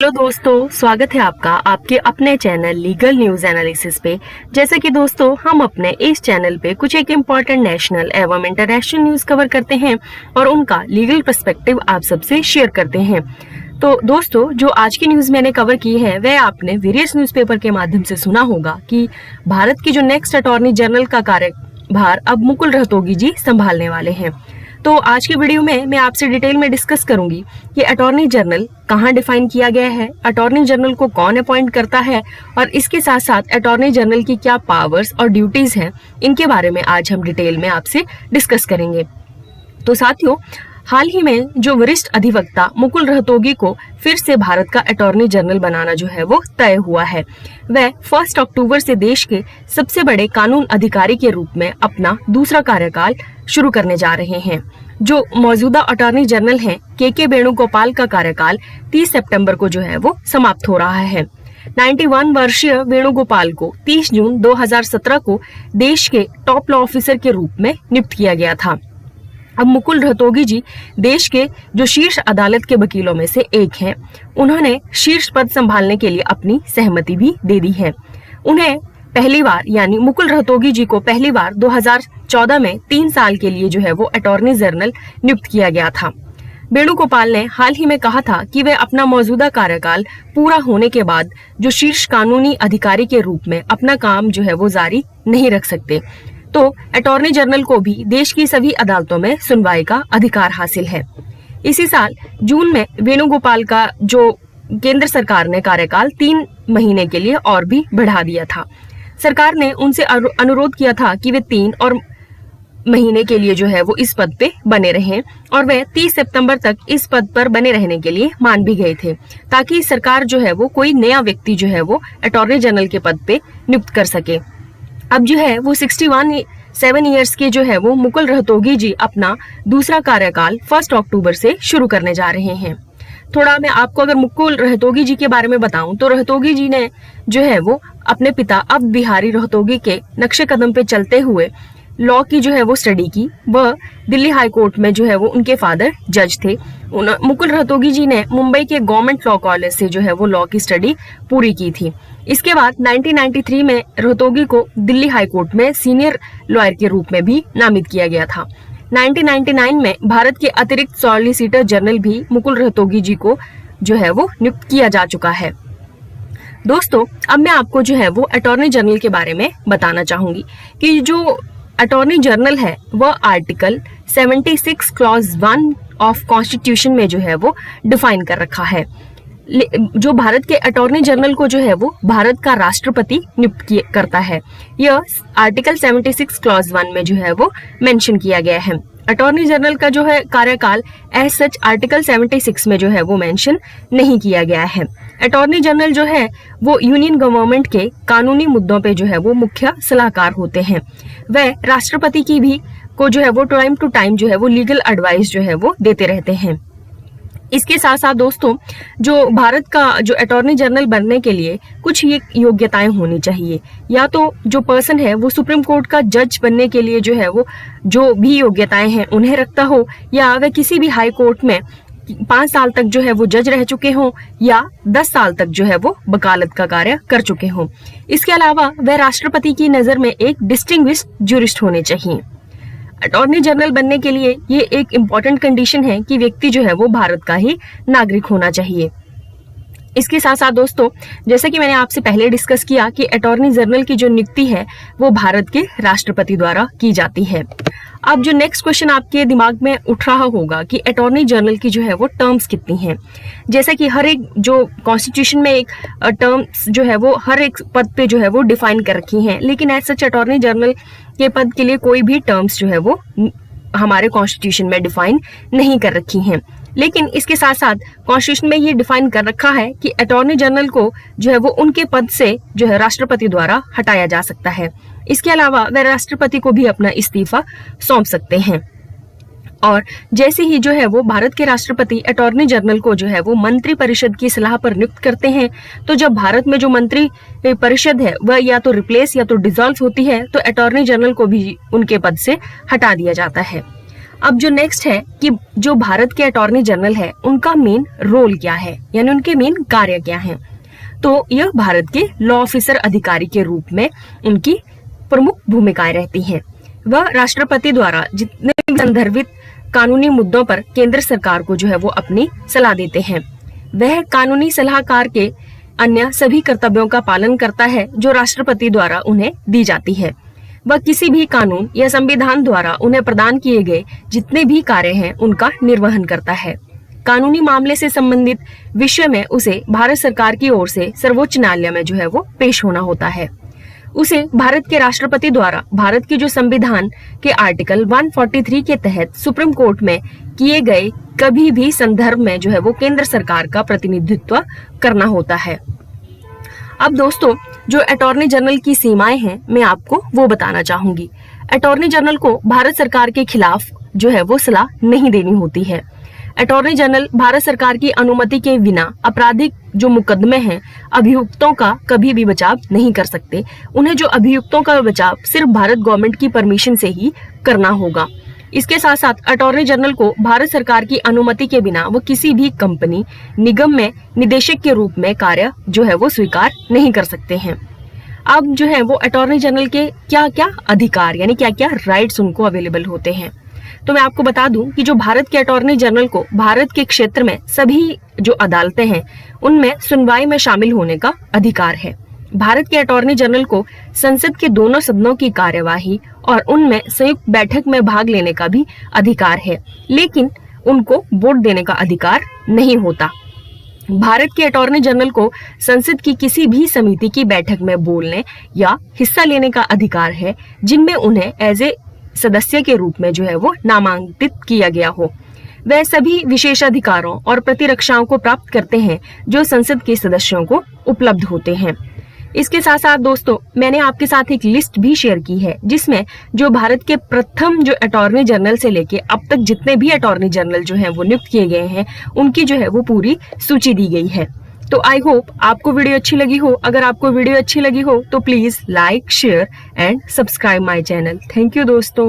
Hello दोस्तों, स्वागत है आपका आपके अपने चैनल लीगल न्यूज एनालिसिस पे। जैसे कि दोस्तों हम अपने इस चैनल पे कुछ एक इम्पॉर्टेंट नेशनल एवं इंटरनेशनल न्यूज कवर करते हैं और उनका लीगल पर्सपेक्टिव आप सबसे शेयर करते हैं। तो दोस्तों जो आज की न्यूज मैंने कवर की है वह आपने वेरियस न्यूज़पेपर के माध्यम से सुना होगा कि भारत की जो नेक्स्ट अटॉर्नी जनरल का कार्यभार अब मुकुल रोहतगी जी संभालने वाले हैं। तो आज की वीडियो में मैं आपसे डिटेल में डिस्कस करूंगी कि अटॉर्नी जनरल कहाँ डिफाइन किया गया है, अटॉर्नी जनरल को कौन अपॉइंट करता है और इसके साथ साथ अटॉर्नी जनरल की क्या पावर्स और ड्यूटीज हैं, इनके बारे में आज हम डिटेल में आपसे डिस्कस करेंगे। तो साथियों, हाल ही में जो वरिष्ठ अधिवक्ता मुकुल रोहतगी को फिर से भारत का अटॉर्नी जनरल बनाना जो है वो तय हुआ है। वह 1 अक्टूबर से देश के सबसे बड़े कानून अधिकारी के रूप में अपना दूसरा कार्यकाल शुरू करने जा रहे हैं। जो मौजूदा अटॉर्नी जनरल हैं के वेणुगोपाल का कार्यकाल 30 सितंबर को जो है वो समाप्त हो रहा है। 91 वर्षीय वेणुगोपाल को 30 जून 2017 को देश के टॉप लॉ ऑफिसर के रूप में नियुक्त किया गया था। अब मुकुल रोहतगी जी देश के जो शीर्ष अदालत के वकीलों में से एक हैं। उन्होंने शीर्ष पद संभालने के लिए अपनी सहमति भी दे दी है। उन्हें पहली बार यानी मुकुल रोहतगी जी को पहली बार 2014 में 3 साल के लिए जो है वो अटॉर्नी जनरल नियुक्त किया गया था। वेणुगोपाल ने हाल ही में कहा था कि वे अपना मौजूदा कार्यकाल पूरा होने के बाद जो शीर्ष कानूनी अधिकारी के रूप में अपना काम जो है वो जारी नहीं रख सकते। तो अटॉर्नी जनरल को भी देश की सभी अदालतों में सुनवाई का अधिकार हासिल है। इसी साल जून में वेणुगोपाल का जो केंद्र सरकार ने कार्यकाल 3 महीने के लिए और भी बढ़ा दिया था। सरकार ने उनसे अनुरोध किया था कि वे 3 और महीने के लिए जो है वो इस पद पे बने रहें और वे 30 सितंबर तक इस पद पर बने रहने के लिए मान भी गए थे, ताकि सरकार जो है वो कोई नया व्यक्ति जो है वो अटॉर्नी जनरल के पद पे नियुक्त कर सके। अब जो है वो 7 ईयर्स के जो है वो मुकुल रोहतगी जी अपना दूसरा कार्यकाल 1 अक्टूबर से शुरू करने जा रहे हैं। थोड़ा मैं आपको अगर मुकुल रोहतगी जी के बारे में बताऊं तो रोहतगी जी ने जो है वो अपने पिता अवध बिहारी रोहतगी के नक्शे कदम पे चलते हुए लॉ की जो है वो स्टडी की। वह दिल्ली हाई कोर्ट में जो है वो उनके फादर जज थे। मुकुल रोहतगी जी ने मुंबई के गवर्नमेंट लॉ कॉलेज से जो है वो लॉ की स्टडी पूरी की थी। इसके बाद 1993 में रोहतगी को दिल्ली हाई कोर्ट में सीनियर लॉयर के रूप में भी नामित किया गया था। 1999 में भारत के अतिरिक्त सॉलिसिटर जनरल भी मुकुल रोहतगी जी को जो है वो नियुक्त किया जा चुका है। दोस्तों अब मैं आपको जो है वो अटॉर्नी जनरल के बारे में बताना चाहूंगी कि जो अटॉर्नी जनरल है वह आर्टिकल 76 क्लॉज 1 ऑफ कॉन्स्टिट्यूशन में जो है वो डिफाइन कर रखा है। जो भारत के अटॉर्नी जनरल को जो है वो भारत का राष्ट्रपति नियुक्त करता है। यह आर्टिकल 76 क्लॉज 1 में जो है वो मेंशन किया गया है। अटॉर्नी जनरल का जो है कार्यकाल एज सच आर्टिकल 76 में जो है वो मेंशन नहीं किया गया है। अटॉर्नी जनरल जो है वो यूनियन गवर्नमेंट के कानूनी मुद्दों पे जो है वो मुख्य सलाहकार होते हैं। वह राष्ट्रपति की भी को जो है वो टाइम टू टाइम जो है वो लीगल एडवाइस जो है वो देते रहते हैं। इसके साथ साथ दोस्तों जो भारत का जो अटॉर्नी जनरल बनने के लिए कुछ ये योग्यताएं होनी चाहिए। या तो जो पर्सन है वो सुप्रीम कोर्ट का जज बनने के लिए जो है वो जो भी योग्यताएं हैं उन्हें रखता हो, या वह किसी भी हाई कोर्ट में 5 साल तक जो है वो जज रह चुके हों, या 10 साल तक जो है वो वकालत का कार्य कर चुके हों। इसके अलावा वह राष्ट्रपति की नजर में एक डिस्टिंग्विश्ड ज्यूरिस्ट होने चाहिए। अटॉर्नी जनरल बनने के लिए ये एक इम्पॉर्टेंट कंडीशन है कि व्यक्ति जो है वो भारत का ही नागरिक होना चाहिए। इसके साथ साथ दोस्तों जैसे कि मैंने आपसे पहले डिस्कस किया कि अटॉर्नी जनरल की जो नियुक्ति है वो भारत के राष्ट्रपति द्वारा की जाती है। अब जो नेक्स्ट क्वेश्चन आपके दिमाग में उठ रहा होगा कि अटॉर्नी जनरल की जो है वो टर्म्स कितनी हैं। जैसे कि हर एक जो कॉन्स्टिट्यूशन में एक टर्म्स जो है वो हर एक पद पे जो है वो डिफाइन कर रखी हैं, लेकिन एज सच अटॉर्नी जनरल के पद के लिए कोई भी टर्म्स जो है वो हमारे कॉन्स्टिट्यूशन में डिफाइन नहीं कर रखी हैं। लेकिन इसके साथ साथ कॉन्स्टिट्यूशन में ये डिफाइन कर रखा है कि अटॉर्नी जनरल को जो है वो उनके पद से जो है राष्ट्रपति द्वारा हटाया जा सकता है। इसके अलावा वह राष्ट्रपति को भी अपना इस्तीफा सौंप सकते हैं। और जैसे ही जो है वो भारत के राष्ट्रपति अटॉर्नी जनरल को जो है वो मंत्री परिषद की सलाह पर नियुक्त करते हैं, तो जब भारत में जो मंत्री परिषद है वह या तो रिप्लेस या तो डिसॉल्व होती है, तो अटॉर्नी जनरल को भी उनके पद से हटा दिया जाता है। अब जो नेक्स्ट है कि जो भारत के अटॉर्नी जनरल है उनका मेन रोल क्या है, यानी उनके मेन कार्य क्या हैं। तो यह भारत के लॉ ऑफिसर अधिकारी के रूप में उनकी प्रमुख भूमिकाएं रहती हैं। वह राष्ट्रपति द्वारा जितने भी संदर्भित कानूनी मुद्दों पर केंद्र सरकार को जो है वो अपनी सलाह देते हैं। वह कानूनी सलाहकार के अन्य सभी कर्तव्यों का पालन करता है जो राष्ट्रपति द्वारा उन्हें दी जाती है। वह किसी भी कानून या संविधान द्वारा उन्हें प्रदान किए गए जितने भी कार्य हैं उनका निर्वहन करता है। कानूनी मामले से संबंधित विषय में उसे भारत सरकार की ओर से सर्वोच्च न्यायालय में जो है वो पेश होना होता है। उसे भारत के राष्ट्रपति द्वारा भारत के जो संविधान के आर्टिकल 143 के तहत सुप्रीम कोर्ट में किए गए कभी भी संदर्भ में जो है वो केंद्र सरकार का प्रतिनिधित्व करना होता है। अब दोस्तों, जो अटॉर्नी जनरल की सीमाएं हैं मैं आपको वो बताना चाहूंगी। अटॉर्नी जनरल को भारत सरकार के खिलाफ जो है वो सलाह नहीं देनी होती है। अटॉर्नी जनरल भारत सरकार की अनुमति के बिना आपराधिक जो मुकदमे हैं अभियुक्तों का कभी भी बचाव नहीं कर सकते। उन्हें जो अभियुक्तों का बचाव सिर्फ भारत गवर्नमेंट की परमिशन से ही करना होगा। इसके साथ साथ अटॉर्नी जनरल को भारत सरकार की अनुमति के बिना वो किसी भी कंपनी निगम में निदेशक के रूप में कार्य जो है वो स्वीकार नहीं कर सकते हैं। अब जो है वो अटॉर्नी जनरल के क्या क्या अधिकार यानी क्या क्या राइट्स उनको अवेलेबल होते हैं। तो मैं आपको बता दूं कि जो भारत के अटॉर्नी जनरल को भारत के क्षेत्र में सभी जो अदालतें हैं उनमें सुनवाई में शामिल होने का अधिकार है। भारत के अटॉर्नी जनरल को संसद के दोनों सदनों की कार्यवाही और उनमें संयुक्त बैठक में भाग लेने का भी अधिकार है, लेकिन उनको वोट देने का अधिकार नहीं होता। भारत के अटॉर्नी जनरल को संसद की किसी भी समिति की बैठक में बोलने या हिस्सा लेने का अधिकार है जिनमें उन्हें एज ए सदस्य के रूप में जो है वो नामांकित किया गया हो। वह सभी विशेषाधिकारों और प्रतिरक्षाओं को प्राप्त करते हैं जो संसद के सदस्यों को उपलब्ध होते हैं। इसके साथ साथ दोस्तों, मैंने आपके साथ एक लिस्ट भी शेयर की है जिसमें जो भारत के प्रथम जो अटॉर्नी जनरल से लेके अब तक जितने भी अटॉर्नी जनरल जो हैं वो नियुक्त किए गए हैं उनकी जो है वो पूरी सूची दी गई है। तो आई होप आपको वीडियो अच्छी लगी हो। अगर आपको वीडियो अच्छी लगी हो तो please like, share and subscribe my channel. Thank you दोस्तों।